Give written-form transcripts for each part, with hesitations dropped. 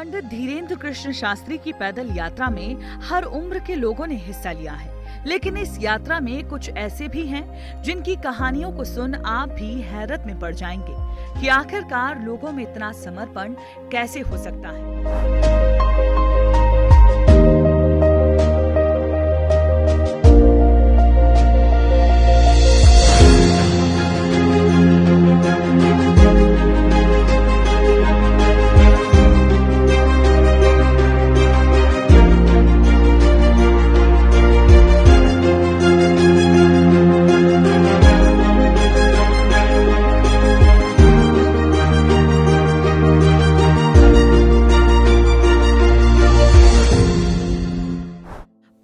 पंडित धीरेन्द्र कृष्ण शास्त्री की पैदल यात्रा में हर उम्र के लोगों ने हिस्सा लिया है, लेकिन इस यात्रा में कुछ ऐसे भी हैं जिनकी कहानियों को सुन आप भी हैरत में पड़ जाएंगे कि आखिरकार लोगों में इतना समर्पण कैसे हो सकता है।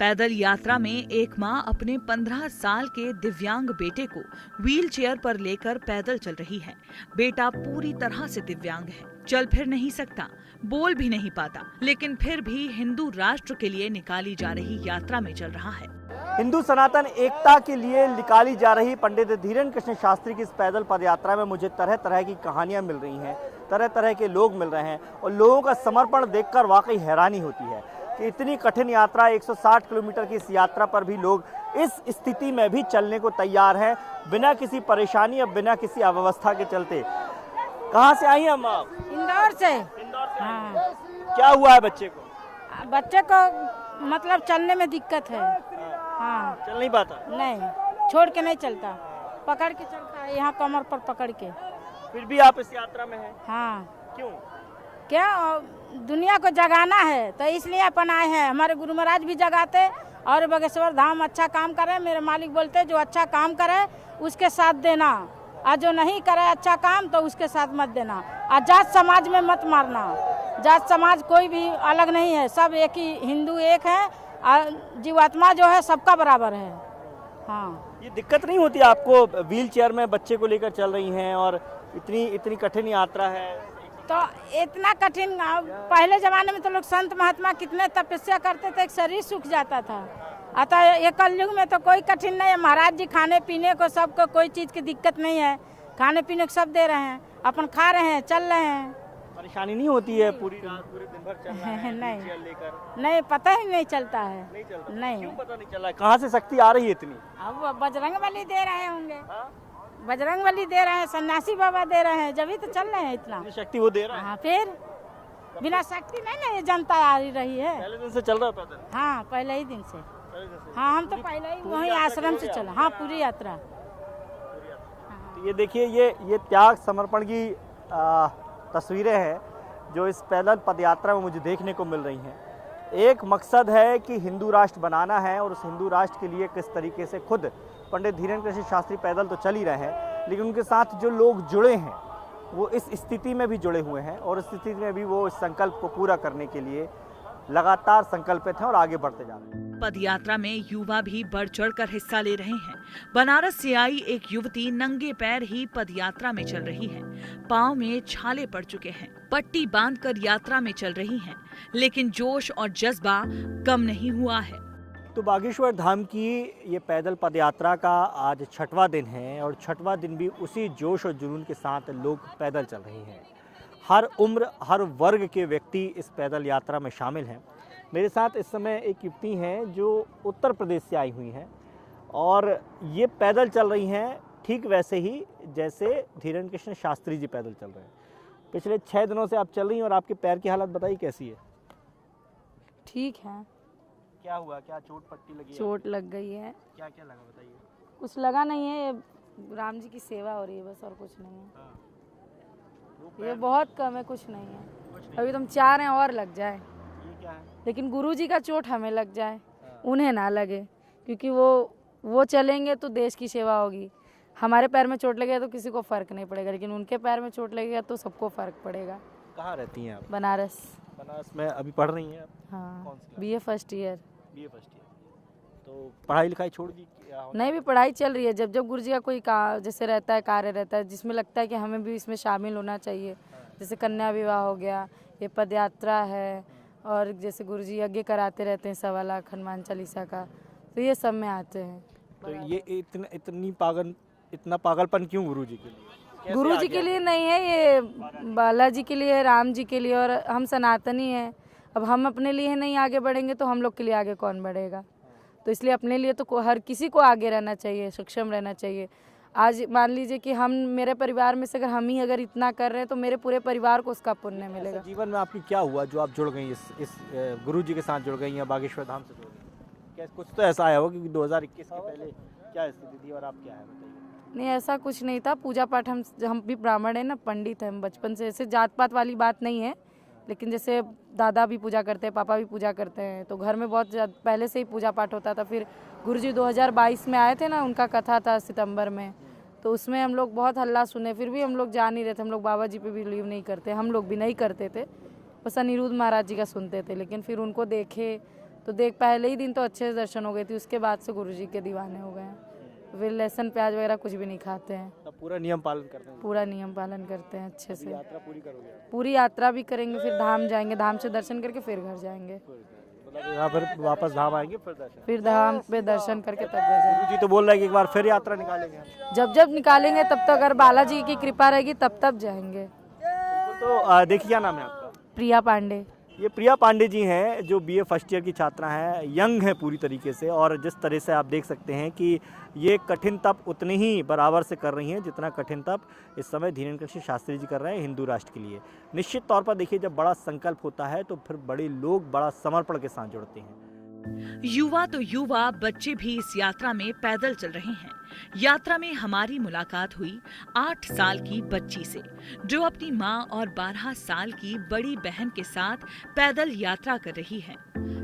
पैदल यात्रा में एक मां अपने 15 साल के दिव्यांग बेटे को व्हील चेयर पर लेकर पैदल चल रही है। बेटा पूरी तरह से दिव्यांग है, चल फिर नहीं सकता, बोल भी नहीं पाता, लेकिन फिर भी हिंदू राष्ट्र के लिए निकाली जा रही यात्रा में चल रहा है। हिंदू सनातन एकता के लिए निकाली जा रही पंडित धीरेन्द्र कृष्ण शास्त्री की इस पैदल पद यात्रा में मुझे तरह तरह की कहानियां मिल रही हैं, तरह तरह के लोग मिल रहे हैं और लोगों का समर्पण देखकर वाकई हैरानी होती है कि इतनी कठिन यात्रा 160 किलोमीटर की इस यात्रा पर भी लोग इस स्थिति में भी चलने को तैयार हैं, बिना किसी परेशानी और बिना किसी अव्यवस्था के चलते। कहाँ से आई हैं हम आप? इंदौर से। हाँ। क्या हुआ है बच्चे को? बच्चे को मतलब चलने में दिक्कत है। हाँ। चल नहीं पाता? नहीं, छोड़ के नहीं चलता, पकड़ के चलता है, यहाँ कमर पर पकड़ के। फिर भी आप इस यात्रा में हैं? हाँ। क्यों? क्या दुनिया को जगाना है तो इसलिए अपन आए हैं। हमारे गुरु महाराज भी जगाते और बागेश्वर धाम अच्छा काम करे। मेरे मालिक बोलते जो अच्छा काम करे उसके साथ देना, और जो नहीं करे अच्छा काम तो उसके साथ मत देना। और जात समाज में मत मारना, जात समाज कोई भी अलग नहीं है, सब एक ही, हिंदू एक है और जीवात्मा जो है सबका बराबर है। हाँ। ये दिक्कत नहीं होती आपको? व्हील चेयर में बच्चे को लेकर चल रही हैं और इतनी कठिन यात्रा है। तो इतना कठिन, पहले जमाने में तो लोग संत महात्मा कितने तपस्या करते थे, एक शरीर सूख जाता था। अतः ये कलयुग में तो कोई कठिन नहीं है। महाराज जी खाने पीने को सबको कोई चीज़ की दिक्कत नहीं है, खाने पीने को सब दे रहे हैं, अपन खा रहे हैं, चल रहे हैं। परेशानी नहीं होती है? पूरी रात पूरे दिन भर चलना है नहीं लेकर? नहीं, पता ही नहीं चलता है। नहीं चलता? नहीं। क्यों पता नहीं चला? कहाँ से शक्ति आ रही है इतनी? अब बजरंगबली दे रहे होंगे। बजरंगबली दे रहे हैं, सन्यासी बाबा दे रहे हैं, जब ही तो चल रहे हैं इतना। शक्ति वो दे रहा है? हाँ, फिर बिना शक्ति नहीं ना ये जनता आ रही है। पहले दिन से चल रहा है पैदल? हाँ, पहले ही दिन से। हाँ, हम तो पहले ही वहीं आश्रम से चला। हाँ, पूरी यात्रा। तो ये देखिए, ये त्याग समर्पण की तस्वीरें हैं जो इस पैदल पद यात्रा में मुझे देखने को मिल रही हैं। एक मकसद है कि हिंदू राष्ट्र बनाना है और उस हिंदू राष्ट्र के लिए किस तरीके से खुद पंडित धीरेन्द्र कृष्ण शास्त्री पैदल तो चल ही रहे हैं, लेकिन उनके साथ जो लोग जुड़े हैं वो इस स्थिति में भी जुड़े हुए हैं और इस स्थिति में भी वो इस संकल्प को पूरा करने के लिए लगातार संकल्पित हैं और आगे बढ़ते जा रहे हैं। पद यात्रा में युवा भी बढ़ चढ़कर हिस्सा ले रहे हैं। बनारस से आई एक युवती नंगे पैर ही पद यात्रा में चल रही है। पाँव में छाले पड़ चुके हैं, पट्टी बांधकर यात्रा में चल रही हैं, लेकिन जोश और जज्बा कम नहीं हुआ है। तो बागेश्वर धाम की ये पैदल पद यात्रा का आज 6वां दिन है और 6वां दिन भी उसी जोश और जुनून के साथ लोग पैदल चल रहे हैं। हर उम्र, हर वर्ग के व्यक्ति इस पैदल यात्रा में शामिल हैं। मेरे साथ इस समय एक युवती हैं जो उत्तर प्रदेश से आई हुई हैं और ये पैदल चल रही हैं ठीक वैसे ही जैसे धीरेन्द्र कृष्ण शास्त्री जी पैदल चल रहे हैं। पिछले 6 दिनों से आप चल रही हैं और आपके पैर की हालत बताइए कैसी है? ठीक है। क्या हुआ? क्या चोट पट्टी लगी? चोट लग गई है। क्या क्या लगा बताइए? कुछ लगा नहीं है, ये राम जी की सेवा हो रही है बस, और कुछ नहीं है। हाँ। ये बहुत कम है, कुछ नहीं है। अभी तुम चाह रहे हैं और लग जाए, ये क्या है? लेकिन गुरु जी का चोट हमें लग जाए, उन्हें ना लगे, क्योंकि वो चलेंगे तो देश की सेवा होगी। हमारे पैर में चोट लगेगा तो किसी को फर्क नहीं पड़ेगा, लेकिन उनके पैर में चोट लगेगा तो सबको फर्क पड़ेगा। कहाँ रहती हैं आप? बनारस। बनारस में अभी पढ़ रही हैं आप? हाँ, कौन सी? BA first year. BA first year. तो पढ़ाई लिखाई छोड़ दी? नहीं, भी पढ़ाई चल रही है। जब जब गुरु जी का कोई जैसे रहता है, कार्य रहता है जिसमें लगता है कि हमें भी इसमें शामिल होना चाहिए, जैसे कन्या विवाह हो गया, ये पद यात्रा है, और जैसे गुरु जी यज्ञ कराते रहते हैं 1.25 लाख हनुमान चालीसा का, तो ये सब में आते हैं। तो ये इतना पागलपन क्यों गुरु जी के लिए? गुरु जी के लिए नहीं है, ये बालाजी के लिए है, राम जी के लिए, और हम सनातनी हैं। अब हम अपने लिए नहीं आगे बढ़ेंगे तो हम लोग के लिए आगे कौन बढ़ेगा। तो इसलिए अपने लिए तो हर किसी को आगे रहना चाहिए, सक्षम रहना चाहिए। आज मान लीजिए कि हम, मेरे परिवार में से अगर इतना कर रहे हैं तो मेरे पूरे परिवार को उसका पुण्य मिलेगा। जीवन में आपकी क्या हुआ जो आप जुड़ गई इस गुरु जी के साथ जुड़ गई या बागेश्वर धाम से जुड़ गई? क्या कुछ तो ऐसा आया हो क्योंकि 2021 के पहले क्या स्थिति थी और आप क्या है बताइए। नहीं, ऐसा कुछ नहीं था। पूजा पाठ हम भी ब्राह्मण है ना, पंडित हैं, हम बचपन से। ऐसे जात पात वाली बात नहीं है, लेकिन जैसे दादा भी पूजा करते हैं, पापा भी पूजा करते हैं, तो घर में बहुत पहले से ही पूजा पाठ होता था। फिर गुरुजी 2022 में आए थे ना, उनका कथा था सितंबर में, तो उसमें हम लोग बहुत हल्ला सुने, फिर भी हम लोग जा नहीं रहे थे। हम लोग बाबा जी पे बिलीव नहीं करते, हम लोग भी नहीं करते थे, बस अनिरुद्ध महाराज जी का सुनते थे। लेकिन फिर उनको देखे तो पहले ही दिन तो अच्छे से दर्शन हो गए थे, उसके बाद से गुरुजी के दीवाने हो गए हैं। फिर लहसुन प्याज वगैरह कुछ भी नहीं खाते हैं। तब पूरा नियम पालन करते हैं? पूरा नियम पालन करते हैं अच्छे से। यात्रा पूरी करोगे? पूरी यात्रा भी करेंगे, फिर धाम जाएंगे, धाम से दर्शन करके फिर घर जाएंगे, मतलब यहाँ पर वापस धाम आएंगे फिर दर्शन? फिर धाम पे दर्शन करके तब घर जाएंगे। गुरु जी तो बोल रहे हैं कि एक बार फिर यात्रा निकालेंगे हम। जब निकालेंगे तब तक, अगर बालाजी की कृपा रहेगी तब जाएंगे। तो देखिए, क्या नाम है आपका? प्रिया पांडे। ये प्रिया पांडे जी हैं जो बीए फर्स्ट ईयर की छात्रा हैं, यंग हैं पूरी तरीके से, और जिस तरह से आप देख सकते हैं कि ये कठिन तप उतनी ही बराबर से कर रही हैं जितना कठिन तप इस समय धीरेन्द्र कृष्ण शास्त्री जी कर रहे हैं हिंदू राष्ट्र के लिए। निश्चित तौर पर देखिए, जब बड़ा संकल्प होता है तो फिर बड़े लोग बड़ा समर्पण के साथ जुड़ते हैं। युवा तो युवा, बच्चे भी इस यात्रा में पैदल चल रहे हैं। यात्रा में हमारी मुलाकात हुई 8 साल की बच्ची से, जो अपनी मां और 12 साल की बड़ी बहन के साथ पैदल यात्रा कर रही है।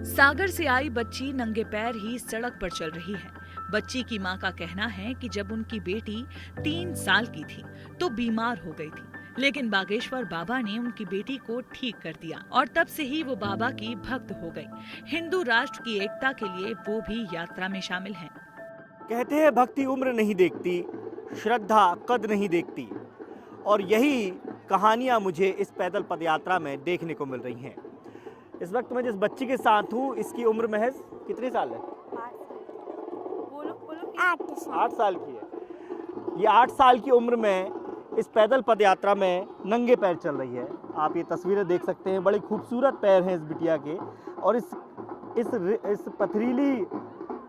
सागर से आई बच्ची नंगे पैर ही सड़क पर चल रही है। बच्ची की मां का कहना है कि जब उनकी बेटी 3 साल की थी तो बीमार हो गई थी, लेकिन बागेश्वर बाबा ने उनकी बेटी को ठीक कर दिया और तब से ही वो बाबा की भक्त हो गई। हिंदू राष्ट्र की एकता के लिए वो भी यात्रा में शामिल हैं। कहते हैं भक्ति उम्र नहीं देखती, श्रद्धा कद नहीं देखती, और यही कहानियां मुझे इस पैदल पदयात्रा में देखने को मिल रही हैं। इस वक्त मैं जिस बच्ची के साथ हूँ, इसकी उम्र महज कितने साल है? 8 साल की है। ये 8 साल की उम्र में इस पैदल पदयात्रा में नंगे पैर चल रही है। आप ये तस्वीरें देख सकते हैं, बड़े खूबसूरत पैर हैं इस बिटिया के, और इस पथरीली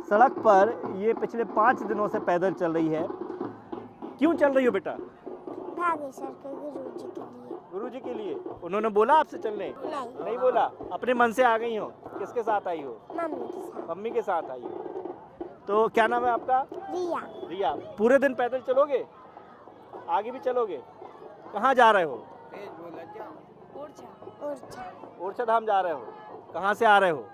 सड़क पर ये पिछले 5 दिनों से पैदल चल रही है। क्यों चल रही हो बेटा? बागेश्वर के गुरुजी के लिए। गुरुजी के लिए? उन्होंने बोला आपसे चलने? नहीं बोला। अपने मन से आ गई हो? किसके साथ आई हो? मम्मी के साथ। मम्मी के साथ आई हो। तो क्या नाम है आपका? रिया। रिया। पूरे दिन पैदल चलोगे? आगे भी चलोगे? कहाँ जा रहे हो? ओरछा धाम जा रहे हो? कहाँ से आ रहे हो?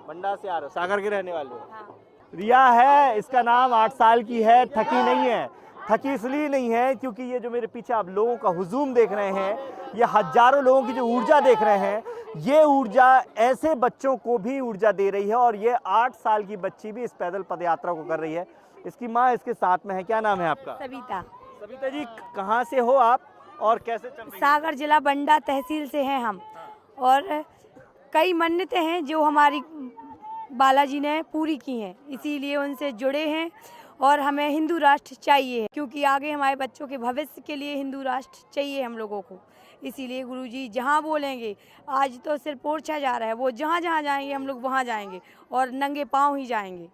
बंडा से आ रहे हो। सागर के रहने वाले हो? हाँ। रिया है इसका नाम, 8 साल की है, थकी नहीं है। थकी इसलिए नहीं है क्योंकि ये जो मेरे पीछे आप लोगों का हुजूम देख रहे हैं, ये हजारों लोगों की जो ऊर्जा देख रहे हैं, ये ऊर्जा ऐसे बच्चों को भी ऊर्जा दे रही है, और ये 8 साल की बच्ची भी इस पैदल पदयात्रा को कर रही है। इसकी माँ इसके साथ में है। क्या नाम है आपका? सविता। सविता जी, कहाँ से हो आप और कैसे चल रही है? सागर जिला बंडा तहसील से हैं हम, और कई मन्नतें हैं जो हमारी बालाजी ने पूरी की हैं, इसीलिए उनसे जुड़े हैं। और हमें हिंदू राष्ट्र चाहिए, क्योंकि आगे हमारे बच्चों के भविष्य के लिए हिंदू राष्ट्र चाहिए हम लोगों को। इसीलिए गुरुजी जहाँ बोलेंगे, आज तो सिर्फ ओरछा जा रहा है, वो जहाँ जहाँ जाएंगे हम लोग वहाँ जाएंगे, और नंगे पाँव ही जाएंगे।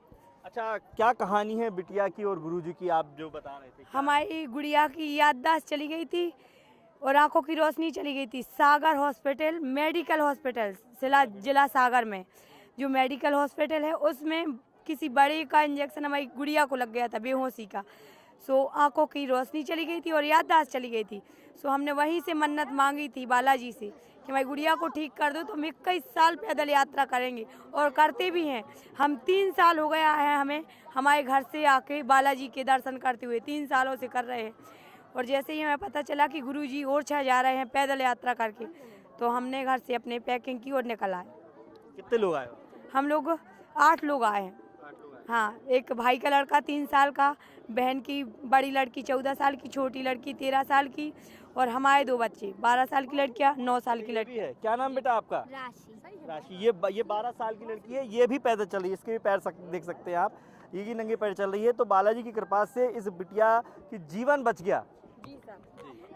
अच्छा, क्या कहानी है बिटिया की और गुरुजी की, आप जो बता रहे थे? हमारी गुड़िया की याददाश्त चली गई थी और आंखों की रोशनी चली गई थी। सागर हॉस्पिटल, मेडिकल हॉस्पिटल जिला सागर में जो मेडिकल हॉस्पिटल है, उसमें किसी बड़े का इंजेक्शन हमारी गुड़िया को लग गया था, बेहोशी का। सो आंखों की रोशनी चली गई थी और याददाश्त चली गई थी। सो हमने वहीं से मन्नत मांगी थी बालाजी से कि हमारी गुड़िया को ठीक कर दो, तो हम 21 साल पैदल यात्रा करेंगे, और करते भी हैं। हम 3 साल हो गया है हमें हमारे घर से आके बालाजी के दर्शन करते हुए, 3 सालों से कर रहे हैं। और जैसे ही हमें पता चला कि गुरुजी ओरछा जा रहे हैं पैदल यात्रा करके, तो हमने घर से अपने पैकिंग की और निकल आए। कितने लोग आए? हम लोग 8 लोग आए हैं। हाँ, एक भाई का लड़का 3 साल का, बहन की बड़ी लड़की 14 साल की, छोटी लड़की 13 साल की, और हमारे 2 बच्चे, 12 साल की लड़कियाँ, 9 साल की लड़की है। क्या नाम बेटा आपका? राशि। ये 12 साल की लड़की है, ये भी पैदल चल रही है, इसके भी पैर देख सकते हैं आप, ये भी नंगे पैर चल रही है। तो बालाजी की कृपा से इस बिटिया की जीवन बच गया।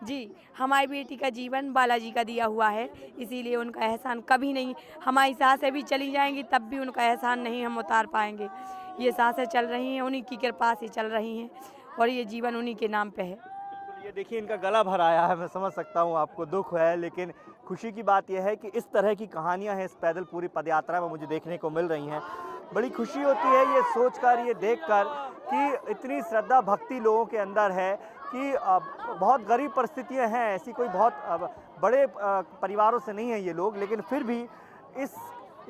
जी, हमारी बेटी का जीवन बालाजी का दिया हुआ है, इसीलिए उनका एहसान कभी नहीं, हमारी सासें भी चली जाएंगी तब भी उनका एहसान नहीं हम उतार पाएंगे। ये सासें चल रही हैं, उन्हीं की कृपा से चल रही हैं और ये जीवन उन्हीं के नाम पे है। ये देखिए इनका गला भर आया है, मैं समझ सकता हूँ आपको दुख है, लेकिन खुशी की बात यह है कि इस तरह की कहानियाँ हैं इस पैदल पूरी पदयात्रा में मुझे देखने को मिल रही हैं। बड़ी खुशी होती है ये सोचकर, ये देखकर कि इतनी श्रद्धा भक्ति लोगों के अंदर है कि बहुत गरीब परिस्थितियाँ हैं, ऐसी कोई बहुत बड़े परिवारों से नहीं हैं ये लोग, लेकिन फिर भी इस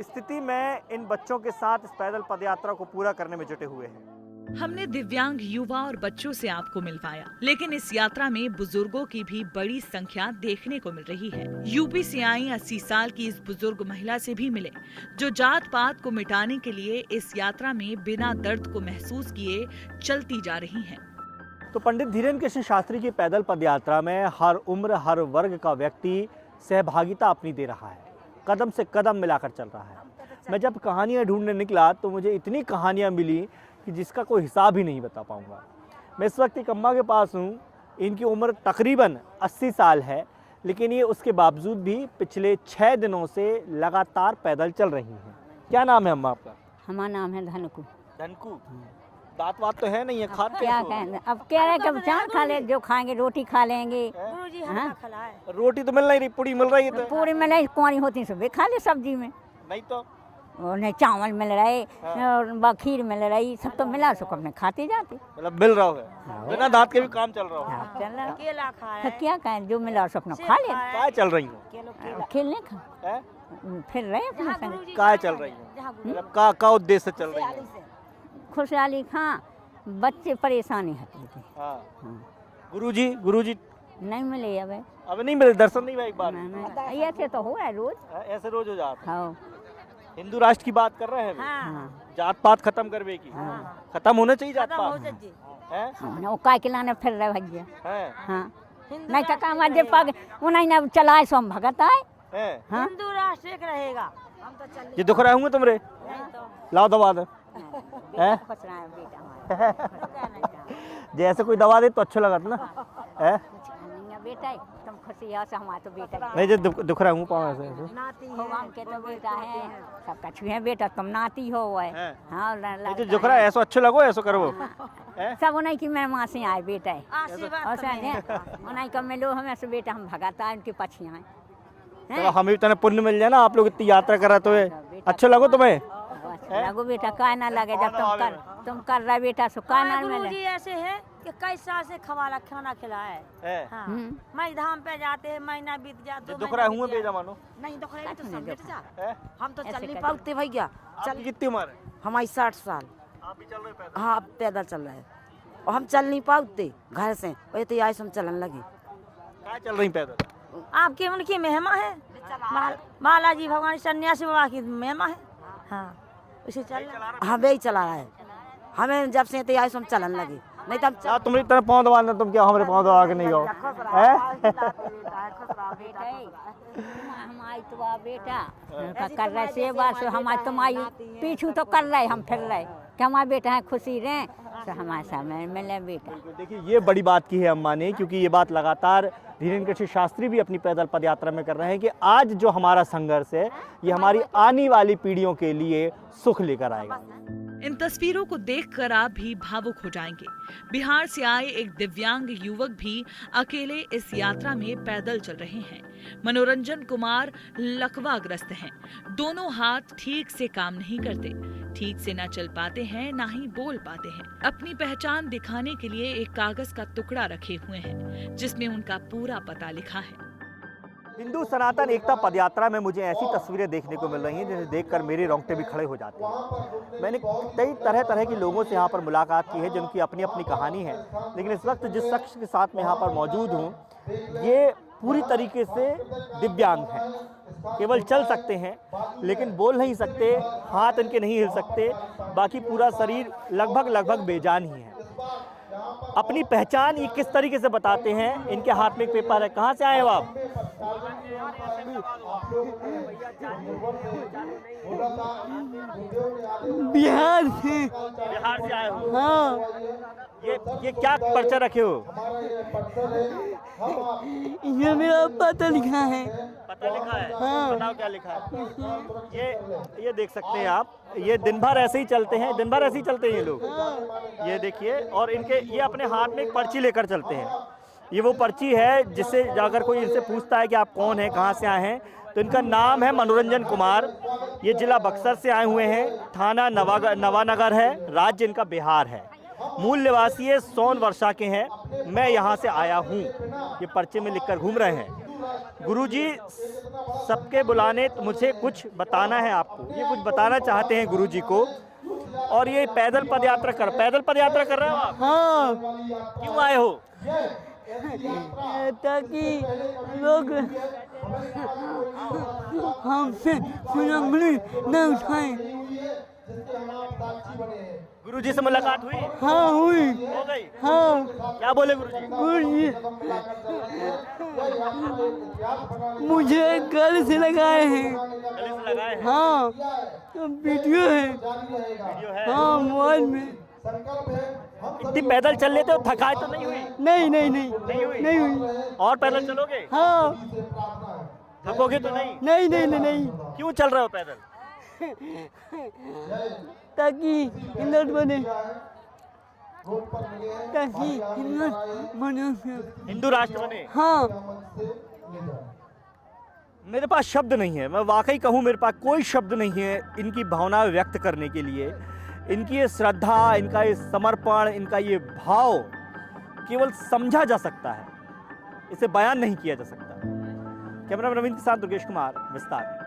स्थिति में इन बच्चों के साथ इस पैदल पदयात्रा को पूरा करने में जुटे हुए हैं। हमने दिव्यांग युवा और बच्चों से आपको मिलवाया, लेकिन इस यात्रा में बुजुर्गों की भी बड़ी संख्या देखने को मिल रही है। यूपी से आई 80 साल की इस बुजुर्ग महिला से भी मिले, जो जात पात को मिटाने के लिए इस यात्रा में बिना दर्द को महसूस किए चलती जा रही हैं। तो पंडित धीरेन्द्र कृष्ण शास्त्री की पैदल पदयात्रा में हर उम्र हर वर्ग का व्यक्ति सहभागिता अपनी दे रहा है, कदम से कदम मिलाकर चल रहा है। मैं जब कहानियाँ ढूंढने निकला तो मुझे इतनी कहानियाँ मिली कि जिसका कोई हिसाब ही नहीं बता पाऊँगा। मैं इस वक्त एक अम्मा के पास हूँ, इनकी उम्र तकरीबन 80 साल है, लेकिन ये उसके बावजूद भी पिछले 6 दिनों से लगातार पैदल चल रही हैं। क्या नाम है अम्मा आपका? हमारा नाम है धनकू। धनकू, दांत वात तो है नहीं है, खाते क्या कहें, अब कह रहे कब चार खा ले, जो खाएंगे रोटी खा लेंगे। गुरुजी हाँ? हमका खिलाए। रोटी तो मिल नहीं रही, पूरी मिल रही है तो पूरी में नहीं, कुआरी होती सुबह खा ले सब्जी में, नहीं तो और नहीं चावल मिल रहे और खीर मिल रही, सब तो मिला सो अपने खाते जाते। मतलब मिल रहा है, बिना दांत के भी काम चल रहा है। चल रहा केला खाए। तो क्या कहें, जो मिला सो अपना खा ले। क्या चल रही हो? खेलने खा हैं? फिर रहे अपने संग। क्या चल रही हो? मतलब का उद्देश्य चल रही है? खुशहाली खा, बच्चे परेशानी हटी थी। हाँ। गुरुजी नहीं मिले अब नहीं मिले, दर्शन नहीं हुआ एक बार? नहीं, ऐसे तो हो रहा है रोज। ऐसे रोज हो जाता है। हाँ हिंदू राष्ट्र की बात कर रहे हैं अभी। हाँ जात पात खत्म करवे की, खत्म होना चाहिए जात पात। हैं? हाँ, वो काय के लाने फिर रहे भैया। हैं? हाँ नहीं तो काम आज पग उन्हें ना चलाए सो हम भगत आए। हैं? हाँ हिंदू राष्ट्र एक रहेगा। हम तो चल ये दुख रहे होंगे तुमरे, लाओ दबा दे। हैं? खुश रहा है बेटा हमारा। जैसे कोई दवा दे तो अच्छा लगा था ना। हैं? बेटा तुम खुशी हो, हमारा तो बेटा नहीं, जो दुख रहा हूँ पाँव से नाती हो, हम के तो बेटा है, सबका छुए बेटा, तुम नाती हो वो है। हैं? हाँ जो दुख रहा है ऐसा अच्छा लगो, ऐसा करो। हैं? सब उन्हीं की मेरे माँ से आए बेटा है, आशीर्वाद और उन्हीं का मिलो हमें से बेटा, हम भगाता है उनकी पछियाँ हैं। चलो हमें भी तने पुण्य मिल जाए ना, आप लोग इतनी यात्रा करा तो अच्छा लगो तुम्हें। लगो बेटा, काय ना लगे, जब तुम कर रहे बेटा सो काय ना गुरुजी मिले। ऐसे है कि कई साल से खवाला खाना खिलाए। हैं? हाँ। हम्म। मैं धाम पे जाते हैं, महीना बीत जाता। दुख रहा हूँ बेजा मानो। नहीं दुख रहा है तो सब मिट जा। हैं? हम तो ऐसे चल नहीं कैसे? पाते भैया। आपकी कितनी उम्र है? हमारी 60 साल। आप भी चल रहे पैदल? हाँ पैदल चल रहे हैं और हम चल नहीं पाते घर से, वही तो आई हम चलन लगे। क्या चल रही पैदल? आपकी उनकी महिमा है, बालाजी भगवान सन्यासी बाबा की महिमा है। हाँ उसे चल हाँ वही चला रहा है, हमें जब से तैयार हम चलन लगे, नहीं तो हम क्या तुम्हारी तरफ पाँव दबाना, तुम क्या हमारे पाँव दबा के नहीं हो? हमारी तो बेटा कर रहे सेवा से, हमारे तुम्हारी पीछू तो कर रहे, हम फिर रहे कि हमारे बेटा है खुशी रहे तो हमारे सामने मिले बेटा। देखिए ये बड़ी बात की है अम्मा ने, क्योंकि ये बात लगातार धीरेन्द्र कृष्ण शास्त्री भी अपनी पैदल पदयात्रा में कर रहे हैं कि आज जो हमारा संघर्ष है ये हमारी आने वाली पीढ़ियों के लिए सुख लेकर आएगा। इन तस्वीरों को देखकर आप भी भावुक हो जाएंगे। बिहार से आए एक दिव्यांग युवक भी अकेले इस यात्रा में पैदल चल रहे हैं। मनोरंजन कुमार लकवाग्रस्त हैं। दोनों हाथ ठीक से काम नहीं करते, ठीक से न चल पाते हैं ना ही बोल पाते हैं। अपनी पहचान दिखाने के लिए एक कागज का टुकड़ा रखे हुए हैं जिसमें उनका पूरा पता लिखा है। हिंदू सनातन एकता पदयात्रा में मुझे ऐसी तस्वीरें देखने को मिल रही हैं जिन्हें देखकर मेरे रोंगटे भी खड़े हो जाते हैं। मैंने कई तरह के लोगों से यहाँ पर मुलाकात की है जिनकी अपनी अपनी कहानी है, लेकिन इस वक्त जिस शख्स के साथ मैं यहाँ पर मौजूद हूँ ये पूरी तरीके से दिव्यांग हैं। केवल चल सकते हैं लेकिन बोल नहीं सकते, हाथ इनके नहीं हिल सकते, बाकी पूरा शरीर लगभग बेजान ही है। अपनी पहचान ये किस तरीके से बताते हैं। इनके हाथ में एक पेपर है। कहाँ से आए हो आप? बिहार से। बिहार से आए हो? हाँ। ये क्या पर्चा रखे हो? इसमें मेरा पता लिखा है। पता लिखा है? हाँ। बताओ क्या लिखा है। ये देख सकते हैं आप, ये दिन भर ऐसे ही चलते हैं, दिन भर ऐसे ही चलते हैं ये लोग। ये देखिए, और इनके ये अपने हाथ में एक पर्ची लेकर चलते हैं। ये वो पर्ची है जिससे जाकर कोई इनसे पूछता है कि आप कौन हैं, कहाँ से आए हैं, तो इनका नाम है मनोरंजन कुमार। ये जिला बक्सर से आए हुए हैं, थाना नवानगर है, राज्य इनका बिहार है, मूल निवासी ये सोनवर्षा के हैं। मैं यहाँ से आया हूँ, ये पर्चे में लिखकर घूम रहे हैं। गुरुजी सबके बुलाने, तो मुझे कुछ बताना है आपको, ये कुछ बताना चाहते हैं गुरुजी को। और ये पैदल पदयात्रा कर रहे हो आप? हाँ। क्यों आए हो? ताकि लोग हमसे उंगली न उठाएं। गुरुजी से मुलाकात हुई? हाँ हुई। हो गई? हाँ। क्या बोले गुरुजी? गुरुजी मुझे गले से लगाए हैं। गले से लगाए हैं? हाँ, तो वीडियो है। वीडियो है? हाँ, मोबाइल में। इतनी पैदल चल लेते हो, थकाए तो नहीं हुई? नहीं नहीं नहीं नहीं हुई? नहीं हुई। और पैदल चलोगे? हाँ। थकोगे तो नहीं? नहीं नहीं नहीं नहीं। क्यों चल रहे हो पैदल? ताकि हिंदू बने, ताकि हिंदू राष्ट्र बने। हाँ। मेरे पास शब्द नहीं है, मैं वाकई कहूँ मेरे पास कोई शब्द नहीं है इनकी भावना व्यक्त करने के लिए। इनकी ये श्रद्धा, इनका ये समर्पण, इनका ये भाव केवल समझा जा सकता है, इसे बयान नहीं किया जा सकता। कैमरामैन रविंद्र के साथ दुर्गेश कुमार, विस्तार।